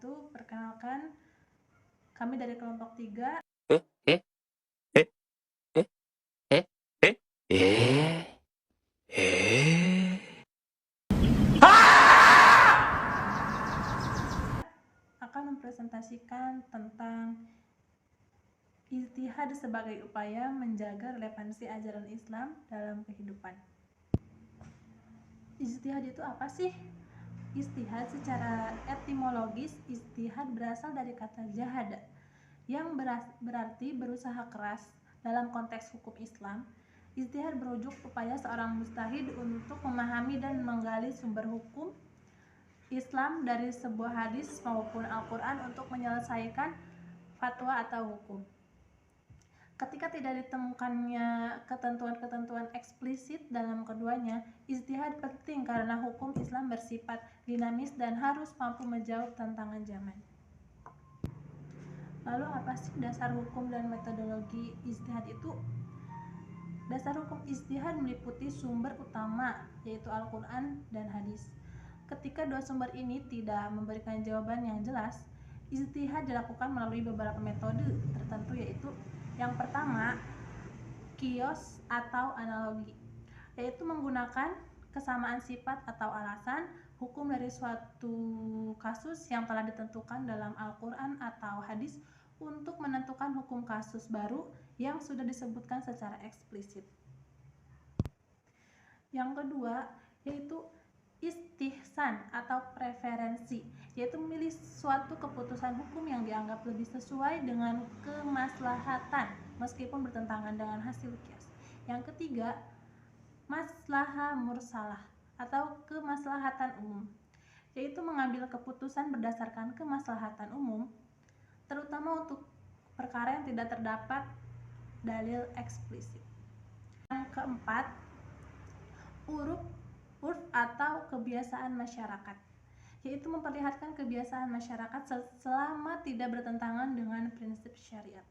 wabarakatuh. Perkenalkan, kami dari kelompok 3 akan mempresentasikan tentang ijtihad sebagai upaya menjaga relevansi ajaran Islam dalam kehidupan. Ijtihad itu apa sih? Ijtihad secara etimologis, ijtihad berasal dari kata jahada yang berarti berusaha keras. Dalam konteks hukum Islam, ijtihad berujuk upaya seorang mujtahid untuk memahami dan menggali sumber hukum Islam dari sebuah hadis maupun Al-Quran untuk menyelesaikan fatwa atau hukum. Ketika tidak ditemukannya ketentuan-ketentuan eksplisit dalam keduanya, ijtihad penting karena hukum Islam bersifat dinamis dan harus mampu menjawab tantangan zaman. Lalu apa sih dasar hukum dan metodologi ijtihad itu? Dasar hukum ijtihad meliputi sumber utama, yaitu Al-Quran dan hadis. Ketika dua sumber ini tidak memberikan jawaban yang jelas, ijtihad dilakukan melalui beberapa metode tertentu, yaitu yang pertama, qiyas atau analogi, yaitu menggunakan kesamaan sifat atau alasan hukum dari suatu kasus yang telah ditentukan dalam Al-Quran atau hadis untuk menentukan hukum kasus baru yang sudah disebutkan secara eksplisit. Yang kedua, yaitu istihsan atau preferensi, yaitu memilih suatu keputusan hukum yang dianggap lebih sesuai dengan kemaslahatan meskipun bertentangan dengan hasil qiyas. Yang ketiga, maslahah mursalah atau kemaslahatan umum, yaitu mengambil keputusan berdasarkan kemaslahatan umum, terutama untuk perkara yang tidak terdapat dalil eksplisit. Yang keempat, uruf atau kebiasaan masyarakat, yaitu memperlihatkan kebiasaan masyarakat selama tidak bertentangan dengan prinsip syariat.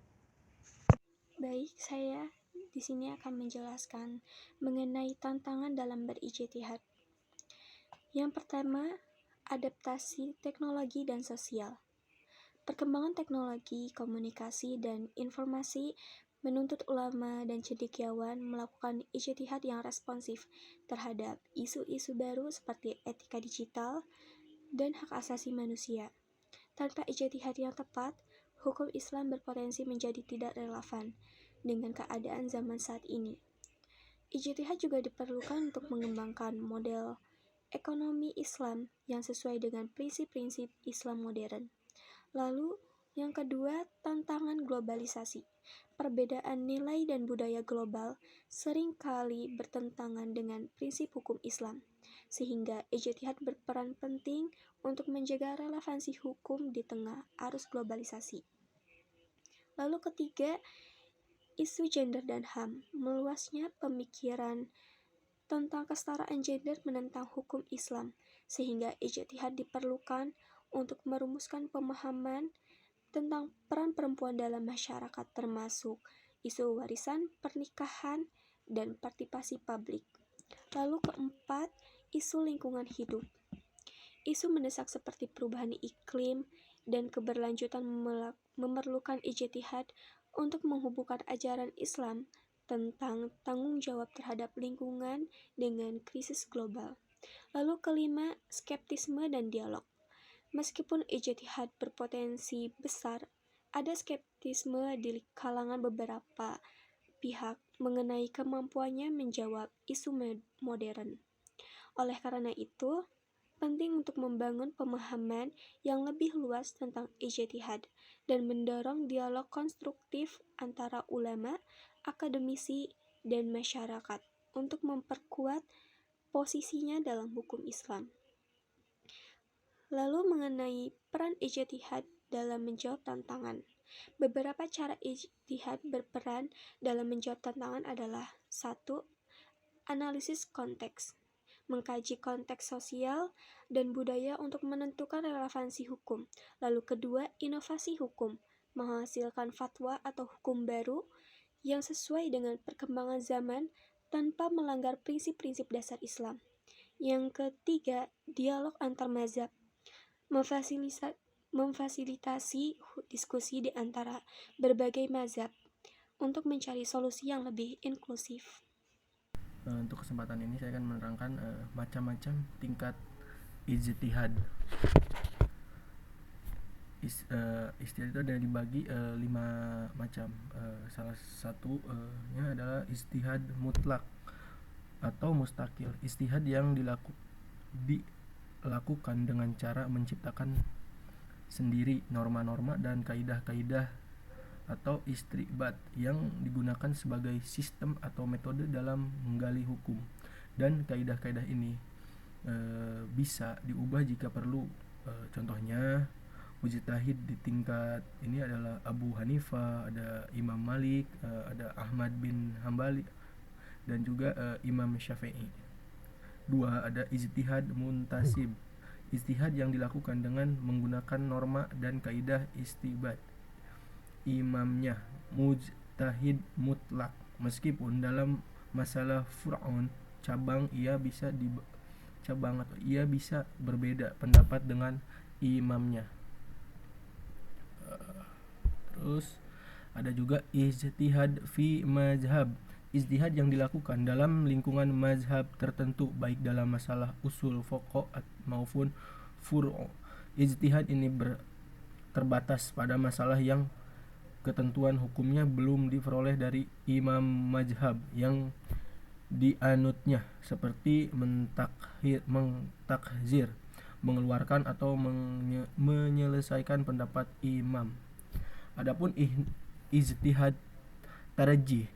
Baik, saya di sini akan menjelaskan mengenai tantangan dalam berijtihad. Yang pertama, adaptasi teknologi dan sosial. Perkembangan teknologi, komunikasi, dan informasi menuntut ulama dan cendekiawan melakukan ijtihad yang responsif terhadap isu-isu baru seperti etika digital dan hak asasi manusia. Tanpa ijtihad yang tepat, hukum Islam berpotensi menjadi tidak relevan dengan keadaan zaman saat ini. Ijtihad juga diperlukan untuk mengembangkan model ekonomi Islam yang sesuai dengan prinsip-prinsip Islam modern. Lalu, yang kedua, tantangan globalisasi. Perbedaan nilai dan budaya global seringkali bertentangan dengan prinsip hukum Islam, sehingga ijtihad berperan penting untuk menjaga relevansi hukum di tengah arus globalisasi. Lalu ketiga, isu gender dan HAM. Meluasnya pemikiran tentang kesetaraan gender menentang hukum Islam, sehingga ijtihad diperlukan untuk merumuskan pemahaman tentang peran perempuan dalam masyarakat, termasuk isu warisan, pernikahan, dan partisipasi publik. Lalu keempat, isu lingkungan hidup. Isu mendesak seperti perubahan iklim dan keberlanjutan memerlukan ijtihad untuk menghubungkan ajaran Islam tentang tanggung jawab terhadap lingkungan dengan krisis global. Lalu kelima, skeptisme dan dialog. Meskipun ijtihad berpotensi besar, ada skeptisme di kalangan beberapa pihak mengenai kemampuannya menjawab isu modern. Oleh karena itu, penting untuk membangun pemahaman yang lebih luas tentang ijtihad dan mendorong dialog konstruktif antara ulama, akademisi, dan masyarakat untuk memperkuat posisinya dalam hukum Islam. Lalu mengenai peran ijtihad dalam menjawab tantangan. Beberapa cara ijtihad berperan dalam menjawab tantangan adalah 1. Analisis konteks. Mengkaji konteks sosial dan budaya untuk menentukan relevansi hukum. Lalu kedua, inovasi hukum. Menghasilkan fatwa atau hukum baru yang sesuai dengan perkembangan zaman tanpa melanggar prinsip-prinsip dasar Islam. Yang ketiga, dialog antar mazhab. memfasilitasi diskusi di antara berbagai mazhab untuk mencari solusi yang lebih inklusif. Untuk kesempatan ini saya akan menerangkan macam-macam tingkat ijtihad. Ijtihad itu ada dibagi 5 macam. Salah satunya adalah ijtihad mutlak atau mustakil. Ijtihad yang dilakukan dengan cara menciptakan sendiri norma-norma dan kaidah-kaidah atau istibat yang digunakan sebagai sistem atau metode dalam menggali hukum, dan kaidah-kaidah ini bisa diubah jika perlu. Contohnya mujtahid di tingkat ini adalah Abu Hanifah, ada Imam Malik, ada Ahmad bin Hambali, dan juga Imam Syafi'i. 2. Ada ijtihad muntasib, ijtihad yang dilakukan dengan menggunakan norma dan kaidah istibat. Imamnya mujtahid mutlak, meskipun dalam masalah fur'un cabang ia bisa berbeda pendapat dengan imamnya. Terus ada juga ijtihad fi mazhab, ijtihad yang dilakukan dalam lingkungan mazhab tertentu, baik dalam masalah usul fuqaha maupun furu'. Ijtihad ini terbatas pada masalah yang ketentuan hukumnya belum diperoleh dari imam mazhab yang dianutnya, seperti mentakzir, mengeluarkan atau menyelesaikan pendapat imam. Adapun ijtihad tarjih,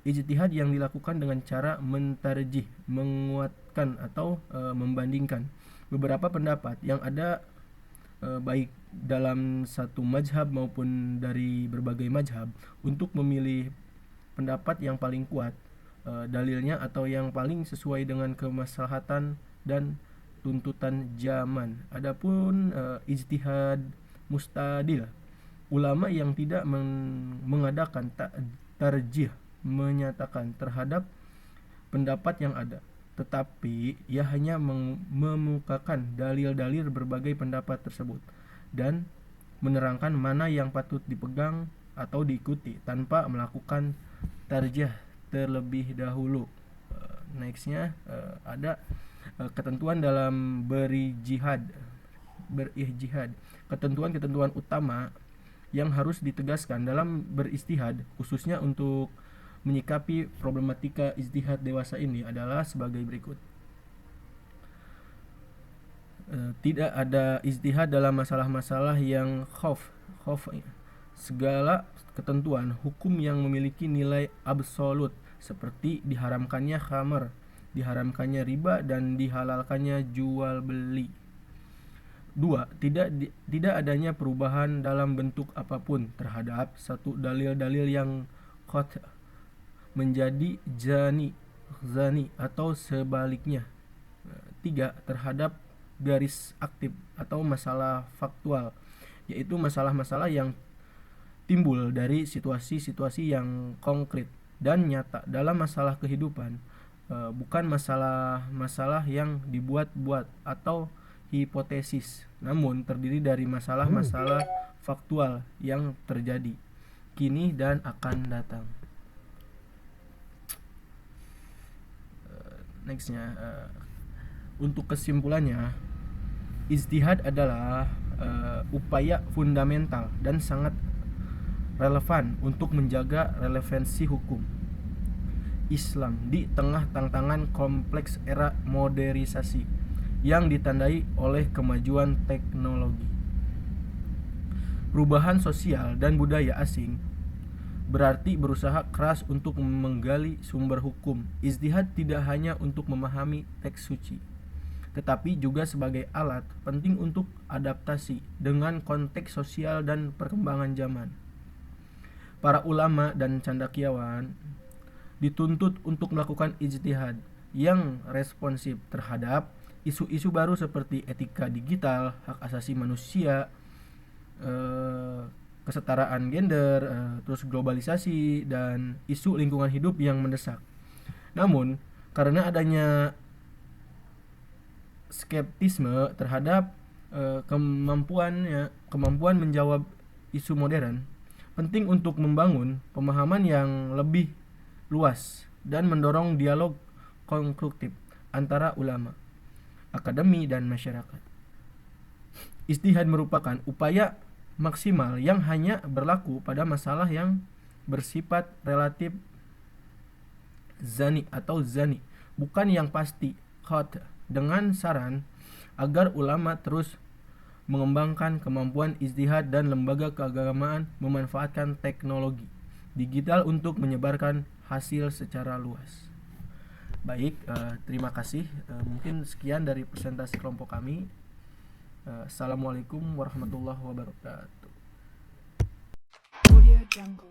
ijtihad yang dilakukan dengan cara mentarjih, menguatkan atau membandingkan beberapa pendapat yang ada, baik dalam satu mazhab maupun dari berbagai mazhab, untuk memilih pendapat yang paling kuat dalilnya atau yang paling sesuai dengan kemaslahatan dan tuntutan zaman. Adapun ijtihad mustadil, ulama yang tidak mengadakan tarjih, menyatakan terhadap pendapat yang ada, tetapi ia hanya memukakan dalil-dalil berbagai pendapat tersebut dan menerangkan mana yang patut dipegang atau diikuti tanpa melakukan tarjih terlebih dahulu. Nextnya ada ketentuan dalam berijtihad. Ketentuan-ketentuan utama yang harus ditegaskan dalam beristihad, khususnya untuk menyikapi problematika ijtihad dewasa ini, adalah sebagai berikut. Tidak ada ijtihad dalam masalah-masalah yang khauf. Segala ketentuan hukum yang memiliki nilai absolut, seperti diharamkannya khamar, diharamkannya riba, dan dihalalkannya jual beli. 2. Tidak adanya perubahan dalam bentuk apapun terhadap satu dalil-dalil yang qat' menjadi zani atau sebaliknya. 3. Terhadap garis aktif atau masalah faktual, yaitu masalah-masalah yang timbul dari situasi-situasi yang konkret dan nyata dalam masalah kehidupan, bukan masalah-masalah yang dibuat-buat atau hipotesis, namun terdiri dari masalah-masalah faktual yang terjadi kini dan akan datang. Nextnya, untuk kesimpulannya, ijtihad adalah upaya fundamental dan sangat relevan untuk menjaga relevansi hukum Islam di tengah tantangan kompleks era modernisasi yang ditandai oleh kemajuan teknologi, perubahan sosial dan budaya asing. Berarti berusaha keras untuk menggali sumber hukum. Ijtihad tidak hanya untuk memahami teks suci, tetapi juga sebagai alat penting untuk adaptasi dengan konteks sosial dan perkembangan zaman. Para ulama dan cendekiawan dituntut untuk melakukan ijtihad yang responsif terhadap isu-isu baru seperti etika digital, hak asasi manusia, kesetaraan gender, terus globalisasi, dan isu lingkungan hidup yang mendesak. Namun, karena adanya skeptisme terhadap kemampuan menjawab isu modern penting untuk membangun pemahaman yang lebih luas dan mendorong dialog konstruktif antara ulama, akademi, dan masyarakat. Ijtihad merupakan upaya maksimal yang hanya berlaku pada masalah yang bersifat relatif zani, bukan yang pasti qat', dengan saran agar ulama terus mengembangkan kemampuan ijtihad dan lembaga keagamaan memanfaatkan teknologi digital untuk menyebarkan hasil secara luas. Baik, terima kasih. Mungkin sekian dari presentasi kelompok kami. Assalamualaikum warahmatullahi wabarakatuh. Audio Jungle.